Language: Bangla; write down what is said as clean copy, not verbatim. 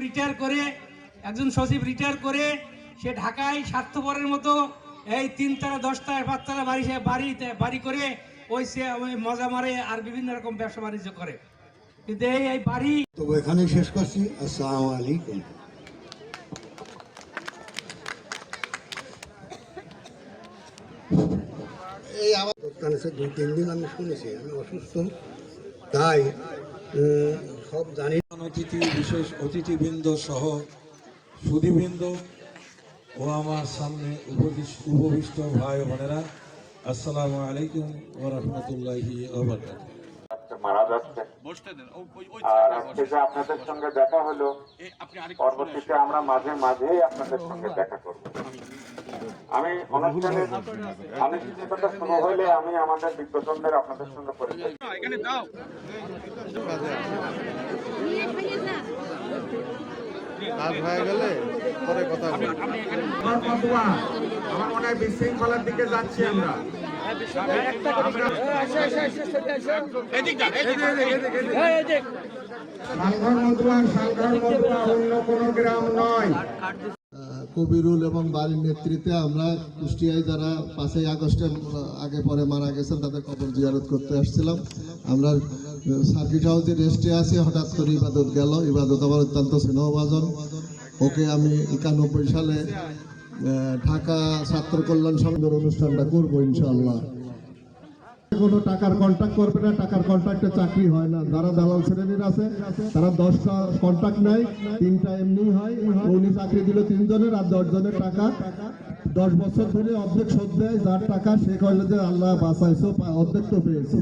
রিটায়ার করে, একজন সচিব রিটায়ার করে সে ঢাকায় স্বার্থপরের মতো এই 3 তলা 10 তলা 5 তলা বাড়ি করে ওই মজা মারে আর বিভিন্ন রকম ব্যবসা বাণিজ্য করে। কিন্তু এই বাড়ি তো এখানে শেষ করছি। আসসালামু আলাইকুম। এই আমার দোকানে 2-3 দিন আমি শুনেছি আমি অসুস্থ, তাই সব জানি। অতিথি, বিশেষ অতিথিবৃন্দ সহ সুধীবৃন্দ ও আমার সামনে উপবিষ্ট ভাই বোনেরা, আসসালামু আলাইকুম ওয়া রাহমাতুল্লাহি ওয়া বারাকাতুহু। মারা যাচ্ছে আর আজকে যে আপনাদের সঙ্গে দেখা হলো, পরবর্তীতে আমরা মাঝে মাঝেই আপনাদের সঙ্গে দেখা করব। আমি অনুষ্ঠানের আনুষ্ঠানিকতা শুরু হলে আমি আমাদের বিজ্ঞজনদের আপনাদের সঙ্গে পরিচয় কাজ হয়ে গেলে পরে কথা বলবো। আমার মনে হয় বিশৃঙ্খলার দিকে যাচ্ছি আমরা। অন্য কোনো গ্রাম নয়। কবিরুল এবং বাড়ির নেতৃত্বে আমরা কুষ্টিয়ায় যারা 5ই আগস্টের আগে পরে মারা গেছেন তাদের কবর জিয়ারত করতে আসছিলাম। আমরা সার্কিট হাউসে রেস্টে আছি, হঠাৎ করে ইবাদত গেল। ইবাদত আমার অত্যন্ত স্নেহভাজন। ওকে আমি 91 সালে ঢাকা ছাত্র কল্যাণ সংঘের অনুষ্ঠানটা করবো ইনশাআল্লাহ। কোনো টাকার কন্ট্রাক্ট করবে না, টাকার কন্ট্রাক্টে চাকরি হয় না। যারা দালাল শ্রেণীর আছে তারা 10টা কন্ট্রাক্ট নেয়, 3টা এমনি হয়। উনি চাকরি দিল 3 জনের, আর 10 জনের টাকা 10 বছর ধরে অর্ধেক শোধ দেয়। যার টাকা সে কইলে যে আল্লাহ বাঁচাইছো, অর্ধেক তো পেয়েছে।